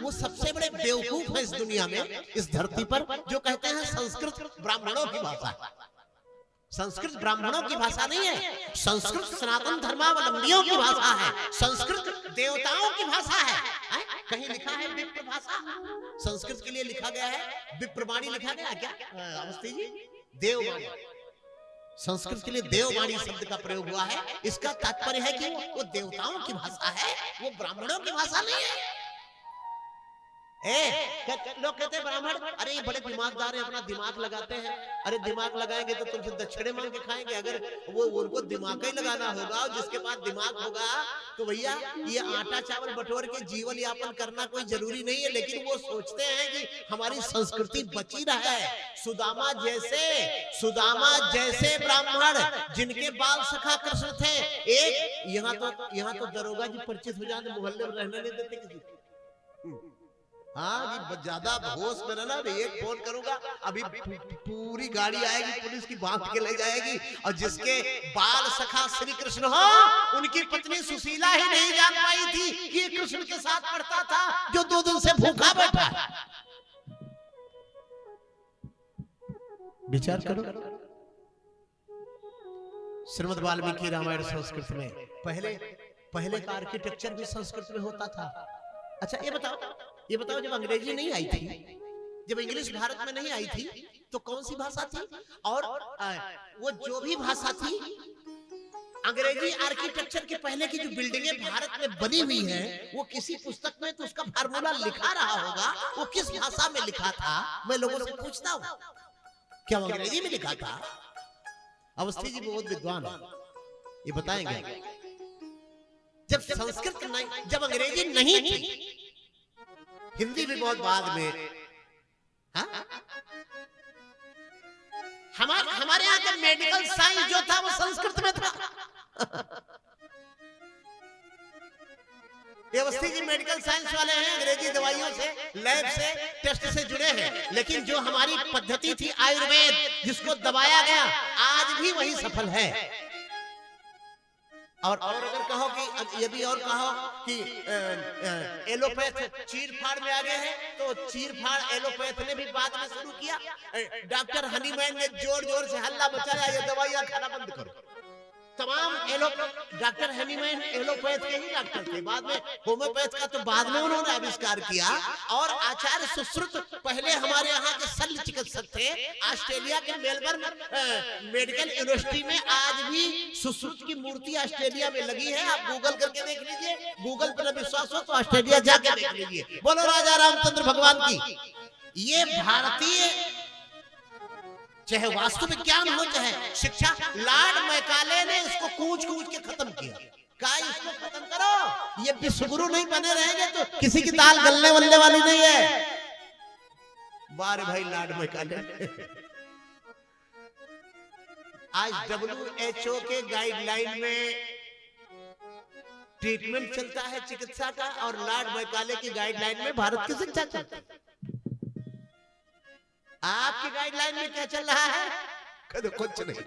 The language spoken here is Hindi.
वो सबसे बड़े बेवकूफ है इस दुनिया में, इस धरती पर, जो कहते हैं संस्कृत ब्राह्मणों की भाषा है। संस्कृत ब्राह्मणों की भाषा नहीं है, संस्कृत सनातन धर्मावलंबियों की भाषा है, संस्कृत देवताओं की भाषा है। कहीं लिखा है विप्र भाषा, संस्कृत के लिए लिखा गया है विप्रवाणी, लिखा गया क्या अवस्थी जी? देववाणी, संस्कृत के लिए देववाणी शब्द का प्रयोग हुआ है। इसका तात्पर्य है कि वो देवताओं की भाषा है, वो ब्राह्मणों की भाषा नहीं है। लोग कहते हैं ब्राह्मण, अरे ये बड़े दिमागदार हैं, अपना दिमाग लगाते हैं। अरे दिमाग लगाएंगे तो तुमसे दक्षिणे मांग के खाएंगे। अगर वो उनको दिमाग ही लगाना होगा, और जिसके पास दिमाग होगा तो भैया ये आटा चावल बटोर के जीवन यापन करना कोई जरूरी नहीं है। लेकिन वो सोचते हैं कि हमारी संस्कृति बची रहे। सुदामा जैसे ब्राह्मण जिनके बाल सखा कृष्ण थे। एक यहाँ तो दरोगा जी परिचित हो जाते, मोहल्ले में रहने नहीं देते किसी। हाँ जी, ज्यादा होश में रहना। एक फोन करूंगा, अभी पूरी गाड़ी आएगी पुलिस की, बांध के ले जाएगी। और जिसके बाल सखा श्री कृष्ण हो, उनकी पत्नी सुशीला ही नहीं जान पाई थी कि कृष्ण के साथ पढ़ता था जो 2 दिन से भूखा बैठा है। विचार करो। श्रीमद् वाल्मीकि रामायण संस्कृत में पहले का आर्किटेक्चर भी संस्कृत में होता था। अच्छा ये बताओ जब अंग्रेजी नहीं आई थी, जब इंग्लिश भारत में नहीं आई थी, तो कौन सी भाषा थी? और वो जो भी भाषा थी, अंग्रेजी आर्किटेक्चर के पहले की जो बिल्डिंगें भारत में बनी हुई हैं, वो किसी पुस्तक में तो उसका फार्मूला लिखा रहा होगा। वो किस भाषा में लिखा था, मैं लोगों से पूछता हूँ, क्या वो अंग्रेजी में लिखा था? अवस्थी जी बहुत विद्वान है, ये बताएंगे। जब संस्कृत नहीं, जब अंग्रेजी नहीं थी, हिंदी भी बहुत बाद में। हमारे यहाँ का मेडिकल साइंस जो था वो संस्कृत में था। अवस्थी जी मेडिकल साइंस वाले हैं, अंग्रेजी दवाइयों से, लैब से, टेस्ट से जुड़े हैं। लेकिन जो हमारी पद्धति थी आयुर्वेद, जिसको दबाया गया, आज भी वही सफल है। और अगर कहो कि यदि और कहो कि एलोपैथ चीरफाड़ में आगे है, तो चीरफाड़ एलोपैथ ने भी बाद में शुरू किया। डॉक्टर हनीमैन ने जोर से हल्ला मचाया, ये दवाइयां खाना बंद करो। तमाम डॉक्टर हनीमैन एलोपैथ के ही डॉक्टर थे। बाद में होम्योपैथ का तो बाद में उन्होंने आविष्कार किया। और आचार्य सुश्रुत पहले हमारे यहाँ के शल्य चिकित्सक थे। ऑस्ट्रेलिया के मेलबर्न मेडिकल यूनिवर्सिटी में आज भी सुश्रुत की मूर्ति ऑस्ट्रेलिया में लगी है। आप गूगल करके देख लीजिए, गूगल पर विश्वास हो तो ऑस्ट्रेलिया जाके देख लीजिए। बोलो राजा रामचंद्र भगवान की। ये भारतीय, चाहे वास्तु विज्ञान हो चाहे शिक्षा, लॉर्ड मैकाले ने इसको कूच के खत्म किया। कहा इसको खत्म करो, ये विश्वगुरु नहीं बने रहेंगे तो किसी की दाल गलने वलने वाली नहीं है। बार भाई लॉर्ड मैकाले। आज WHO के गाइडलाइन में ट्रीटमेंट चलता है चिकित्सा का, और लॉर्ड मैकाले की गाइडलाइन में भारत की शिक्षा चलती है। आपकी गाइडलाइन में क्या चल रहा है? कुछ नहीं।